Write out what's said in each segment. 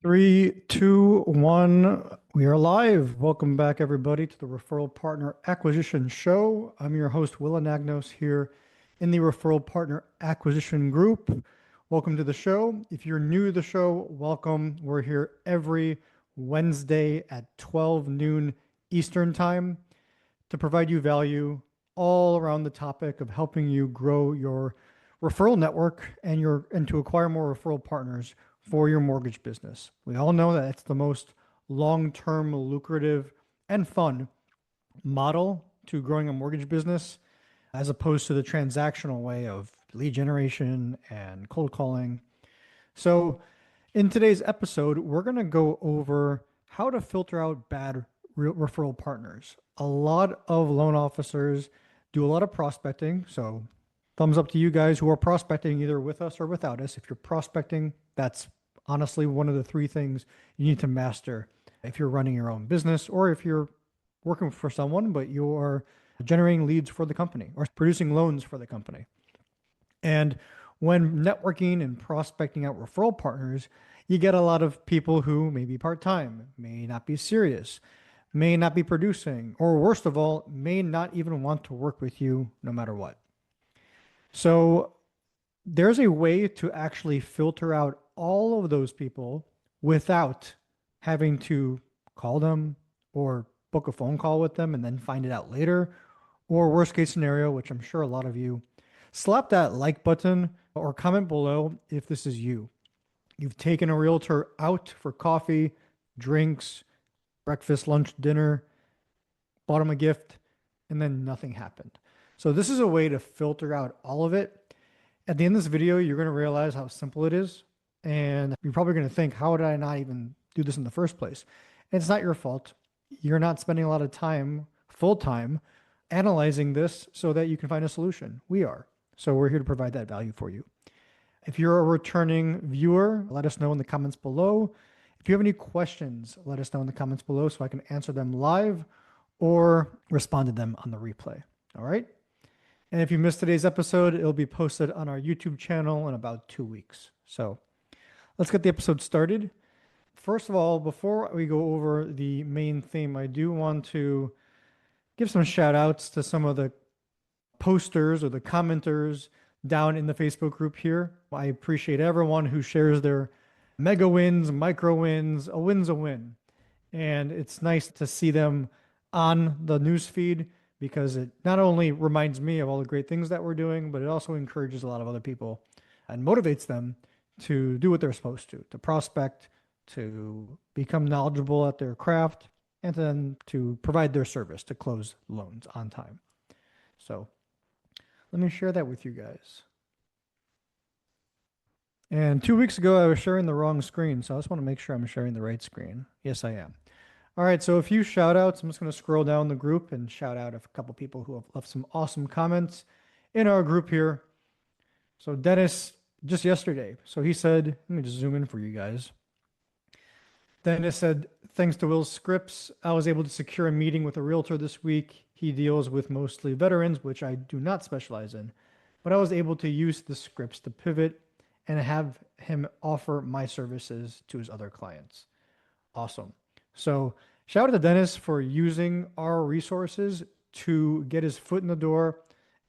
Three, two, one. We are live. Welcome back, everybody, to the Referral Partner Acquisition Show. I'm your host, Will Anagnos, here in the Referral Partner Acquisition Group. Welcome to the show. If you're new to the show, welcome. We're here every Wednesday at 12 noon Eastern Time to provide you value all around the topic of helping you grow your referral network and to acquire more referral partners for your mortgage business. We all know that it's the most long-term, lucrative, and fun model to growing a mortgage business as opposed to the transactional way of lead generation and cold calling. So, in today's episode, we're going to go over how to filter out bad referral partners. A lot of loan officers do a lot of prospecting. So, thumbs up to you guys who are prospecting either with us or without us. If you're prospecting, that's honestly one of the three things you need to master if you're running your own business or if you're working for someone, but you are generating leads for the company or producing loans for the company. And when networking and prospecting out referral partners, you get a lot of people who may be part-time, may not be serious, may not be producing, or worst of all, may not even want to work with you no matter what. So there's a way to actually filter out all of those people without having to call them or book a phone call with them and then find it out later. Or worst case scenario, which I'm sure a lot of you, slap that like button or comment below if this is you. You've taken a realtor out for coffee, drinks, breakfast, lunch, dinner, bought them a gift, and then nothing happened. So this is a way to filter out all of it. At the end of this video, you're going to realize how simple it is. And you're probably going to think, how did I not even do this in the first place? And it's not your fault. You're not spending a lot of time, full time, analyzing this so that you can find a solution. We are. So we're here to provide that value for you. If you're a returning viewer, let us know in the comments below. If you have any questions, let us know in the comments below so I can answer them live or respond to them on the replay. All right? And if you missed today's episode, it'll be posted on our YouTube channel in about 2 weeks. So let's get the episode started. First of all, before we go over the main theme, I do want to give some shout outs to some of the posters or the commenters down in the Facebook group here. I appreciate everyone who shares their mega wins, micro wins. A win's a win. And it's nice to see them on the news feed because it not only reminds me of all the great things that we're doing, but it also encourages a lot of other people and motivates them to do what they're supposed to prospect, to become knowledgeable at their craft, and then to provide their service to close loans on time. So let me share that with you guys. And 2 weeks ago, I was sharing the wrong screen, so I just want to make sure I'm sharing the right screen. Yes, I am. All right, so a few shout outs. I'm just going to scroll down the group and shout out a couple people who have left some awesome comments in our group here. So Dennis, just yesterday. So he said, let me just zoom in for you guys. Dennis said, thanks to Will's scripts, I was able to secure a meeting with a realtor this week. He deals with mostly veterans, which I do not specialize in, but I was able to use the scripts to pivot and have him offer my services to his other clients. Awesome. So shout out to Dennis for using our resources to get his foot in the door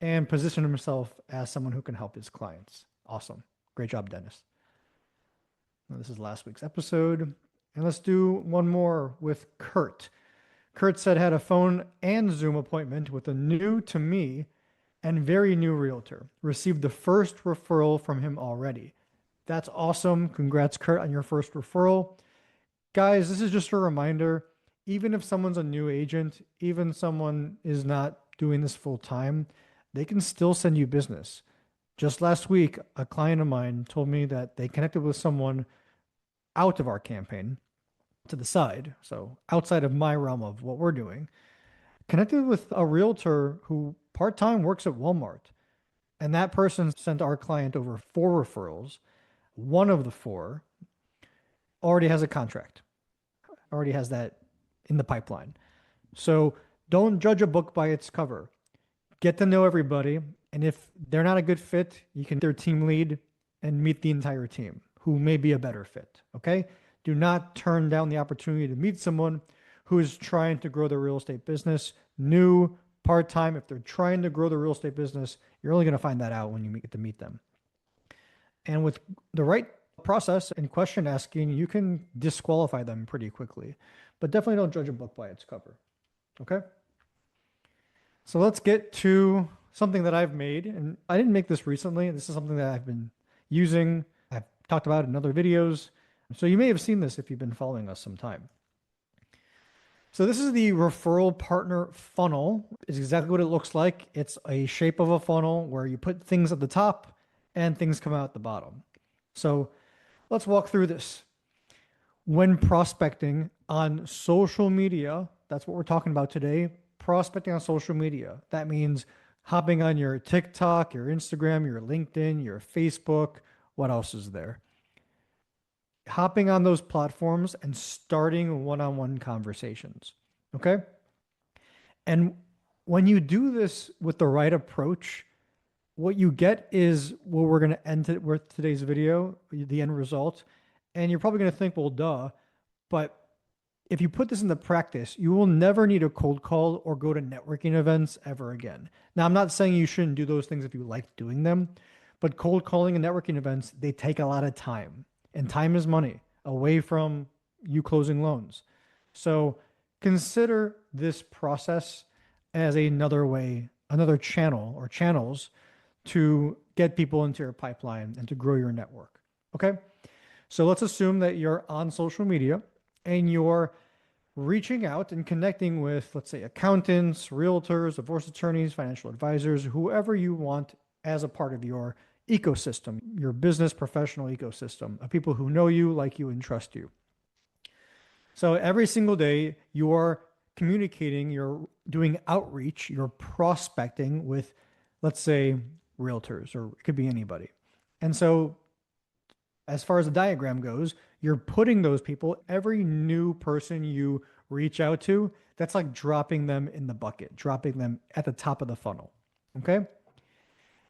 and position himself as someone who can help his clients. Awesome. Great job, Dennis. Now, this is last week's episode. And let's do one more with Kurt. Kurt said had a phone and Zoom appointment with a new to me and very new realtor. Received the first referral from him already. That's awesome. Congrats, Kurt, on your first referral. Guys, this is just a reminder, even if someone's a new agent, even someone is not doing this full time, they can still send you business. Just last week, a client of mine told me that they connected with someone out of our campaign to the side, so outside of my realm of what we're doing, connected with a realtor who part-time works at Walmart. And that person sent our client over 4 referrals. One of the 4 already has a contract, already has that in the pipeline. So don't judge a book by its cover. Get to know everybody. And if they're not a good fit, you can be their team lead and meet the entire team who may be a better fit. Okay? Do not turn down the opportunity to meet someone who is trying to grow their real estate business, new, part-time. If they're trying to grow the real estate business, you're only going to find that out when you get to meet them. And with the right process and question asking, you can disqualify them pretty quickly. But definitely don't judge a book by its cover. Okay? So let's get to something that I've made. And I didn't make this recently. This is something that I've been using. I've talked about it in other videos. So you may have seen this if you've been following us some time. So this is the referral partner funnel. It's exactly what it looks like. It's a shape of a funnel where you put things at the top and things come out the bottom. So let's walk through this. When prospecting on social media, that's what we're talking about today. Prospecting on social media. That means hopping on your TikTok, your Instagram, your LinkedIn, your Facebook. What else is there? Hopping on those platforms and starting one-on-one conversations. Okay. And when you do this with the right approach, what you get is what we're going to end it with today's video, the end result. And you're probably going to think, well, duh. But if you put this into practice, you will never need a cold call or go to networking events ever again. Now, I'm not saying you shouldn't do those things if you like doing them, but cold calling and networking events, they take a lot of time. And time is money away from you closing loans. So consider this process as another way, another channel or channels to get people into your pipeline and to grow your network. Okay. So let's assume that you're on social media and you're reaching out and connecting with, let's say, accountants, realtors, divorce attorneys, financial advisors, whoever you want as a part of your ecosystem, your business professional ecosystem of people who know you, like you, and trust you. So every single day you are communicating, you're doing outreach, you're prospecting with, let's say, realtors, or it could be anybody. And so as far as the diagram goes, you're putting those people, every new person you reach out to, that's like dropping them in the bucket, dropping them at the top of the funnel. Okay.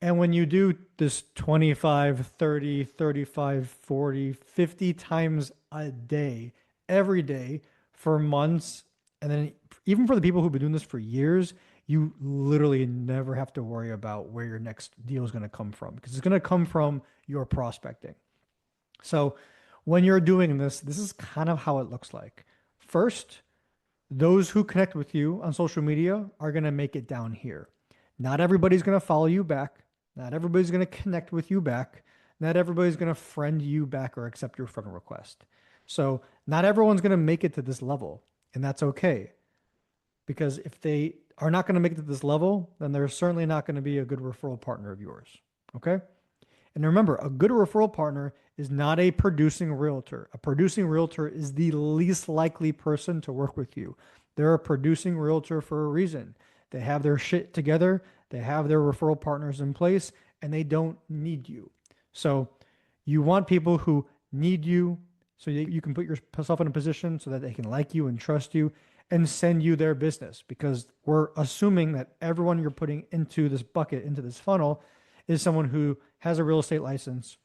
And when you do this 25, 30, 35, 40, 50 times a day, every day for months, and then even for the people who've been doing this for years, you literally never have to worry about where your next deal is going to come from because it's going to come from your prospecting. So when you're doing this, this is kind of how it looks like. First, those who connect with you on social media are going to make it down here. Not everybody's going to follow you back. Not everybody's going to connect with you back. Not everybody's going to friend you back or accept your friend request. So not everyone's going to make it to this level, and that's okay. Because if they are not going to make it to this level, then they're certainly not going to be a good referral partner of yours. Okay? And remember, a good referral partner is not a producing realtor. A producing realtor is the least likely person to work with you. They're a producing realtor for a reason. They have their shit together, they have their referral partners in place, and they don't need you. So you want people who need you so you can put yourself in a position so that they can like you and trust you and send you their business, because we're assuming that everyone you're putting into this bucket, into this funnel, is someone who has a real estate license,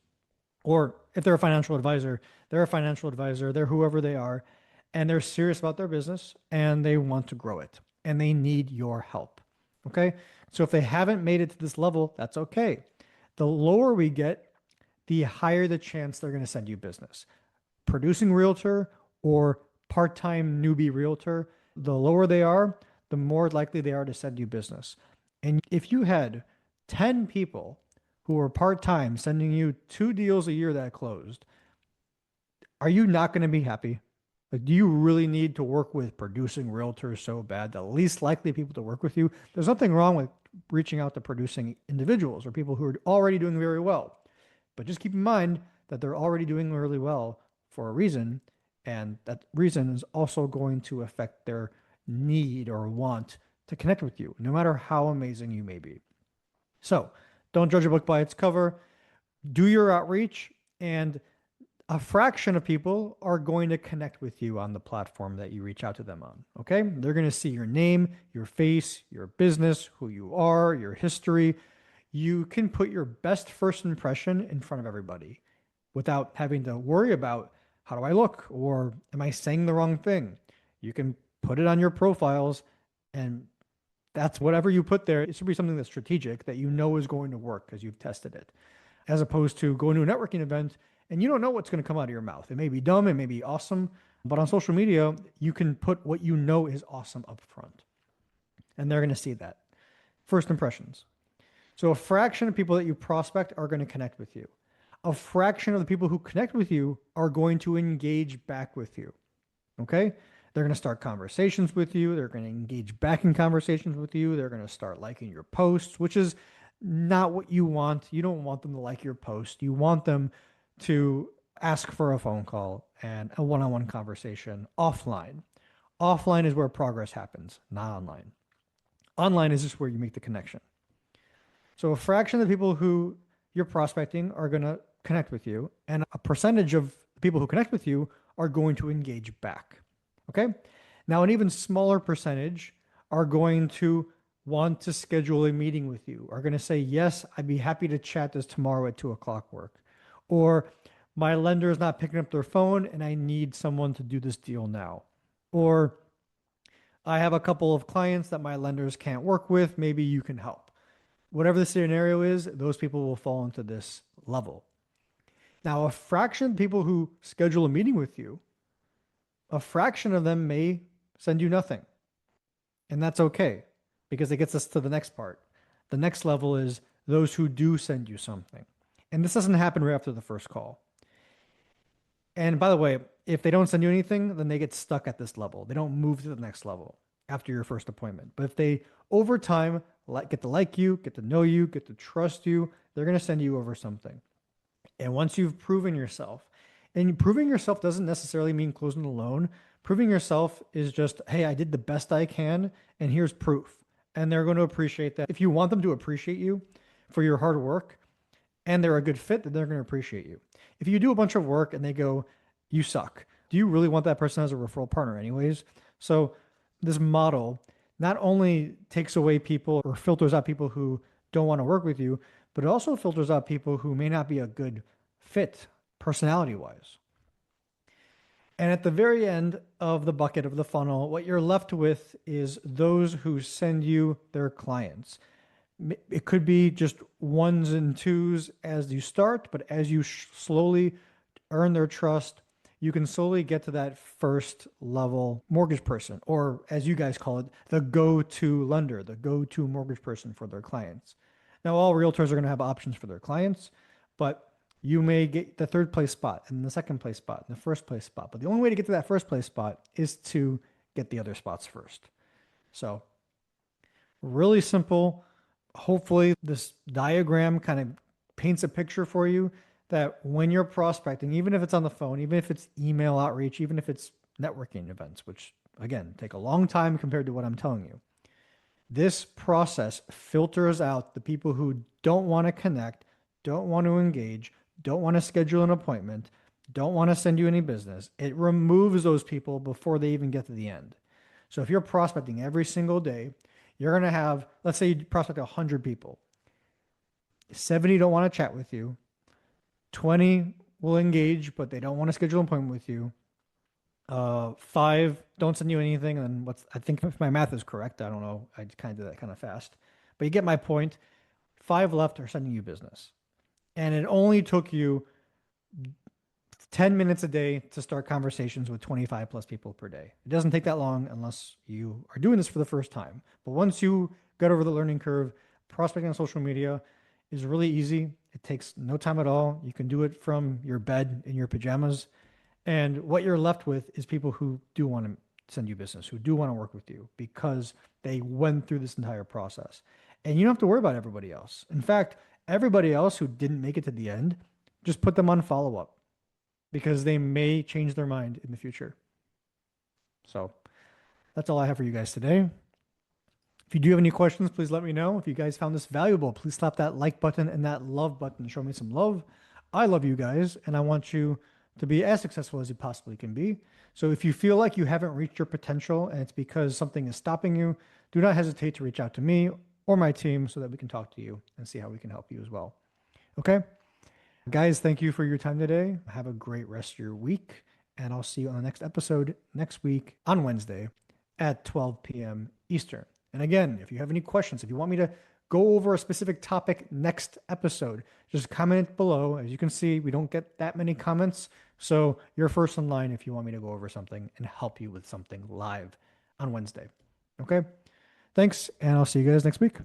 or if they're a financial advisor, they're whoever they are, and they're serious about their business and they want to grow it and they need your help. Okay. So if they haven't made it to this level, that's okay. The lower we get, the higher the chance they're going to send you business. Producing realtor or part-time newbie realtor, the lower they are, the more likely they are to send you business. And if you had 10 people who are part-time sending you 2 deals a year that closed, are you not going to be happy? Like, do you really need to work with producing realtors so bad? The least likely people to work with you. There's nothing wrong with reaching out to producing individuals or people who are already doing very well. But just keep in mind that they're already doing really well for a reason. And that reason is also going to affect their need or want to connect with you, no matter how amazing you may be. So don't judge a book by its cover. Do your outreach, and a fraction of people are going to connect with you on the platform that you reach out to them on. Okay. They're going to see your name, your face, your business, who you are, your history. You can put your best first impression in front of everybody without having to worry about how do I look? Or am I saying the wrong thing? You can put it on your profiles, and that's whatever you put there. It should be something that's strategic that you know is going to work because you've tested it, as opposed to going to a networking event and you don't know what's going to come out of your mouth. It may be dumb, it may be awesome, but on social media, you can put what you know is awesome up front, and they're going to see that. First impressions. So a fraction of people that you prospect are going to connect with you. A fraction of the people who connect with you are going to engage back with you. Okay? They're going to start conversations with you. They're going to engage back in conversations with you. They're going to start liking your posts, which is not what you want. You don't want them to like your post. You want them to ask for a phone call and a one on one conversation offline. Offline is where progress happens, not online. Online is just where you make the connection. So a fraction of the people who you're prospecting are going to connect with you, and a percentage of the people who connect with you are going to engage back. Okay. Now, an even smaller percentage are going to want to schedule a meeting with you, are going to say, yes, I'd be happy to chat this tomorrow at 2 o'clock work. Or my lender is not picking up their phone and I need someone to do this deal now. Or I have a couple of clients that my lenders can't work with. Maybe you can help. Whatever the scenario is, those people will fall into this level. Now, a fraction of people who schedule a meeting with you, a fraction of them may send you nothing. And that's okay, because it gets us to the next part. The next level is those who do send you something. And this doesn't happen right after the first call. And by the way, if they don't send you anything, then they get stuck at this level. They don't move to the next level after your first appointment. But if they, over time, get to like you, get to know you, get to trust you, they're going to send you over something. And once you've proven yourself, and proving yourself doesn't necessarily mean closing the loan. Proving yourself is just, hey, I did the best I can, and here's proof. And they're going to appreciate that. If you want them to appreciate you for your hard work and they're a good fit, then they're going to appreciate you. If you do a bunch of work and they go, you suck, do you really want that person as a referral partner anyways? So this model not only takes away people or filters out people who don't want to work with you, but it also filters out people who may not be a good fit personality wise. And at the very end of the bucket of the funnel, what you're left with is those who send you their clients. It could be just ones and twos as you start, but as you slowly earn their trust, you can slowly get to that first level mortgage person, or as you guys call it, the go-to lender, the go-to mortgage person for their clients. Now, all realtors are going to have options for their clients, but you may get the third place spot and the second place spot and the first place spot. But the only way to get to that first place spot is to get the other spots first. So really simple. Hopefully this diagram kind of paints a picture for you that when you're prospecting, even if it's on the phone, even if it's email outreach, even if it's networking events, which again, take a long time compared to what I'm telling you, this process filters out the people who don't want to connect, don't want to engage, don't want to schedule an appointment, don't want to send you any business. It removes those people before they even get to the end. So if you're prospecting every single day, you're going to have, let's say you prospect 100 people. 70 don't want to chat with you. 20 will engage, but they don't want to schedule an appointment with you. 5 don't send you anything. And I think if my math is correct, I don't know. I kind of did that kind of fast, but you get my point. 5 left are sending you business. And it only took you 10 minutes a day to start conversations with 25 plus people per day. It doesn't take that long unless you are doing this for the first time. But once you get over the learning curve, prospecting on social media is really easy. It takes no time at all. You can do it from your bed in your pajamas. And what you're left with is people who do want to send you business, who do want to work with you because they went through this entire process. And you don't have to worry about everybody else. In fact, everybody else who didn't make it to the end, just put them on follow up because they may change their mind in the future. So that's all I have for you guys today. If you do have any questions, please let me know. If you guys found this valuable, please slap that like button and that love button to show me some love. I love you guys, and I want you to be as successful as you possibly can be. So if you feel like you haven't reached your potential and it's because something is stopping you, do not hesitate to reach out to me or my team so that we can talk to you and see how we can help you as well. Okay? Guys, thank you for your time today. Have a great rest of your week, and I'll see you on the next episode next week on Wednesday at 12 p.m. Eastern. And again, if you have any questions, if you want me to go over a specific topic next episode, just comment it below. As you can see, we don't get that many comments. So you're first in line if you want me to go over something and help you with something live on Wednesday. Okay. Thanks. And I'll see you guys next week.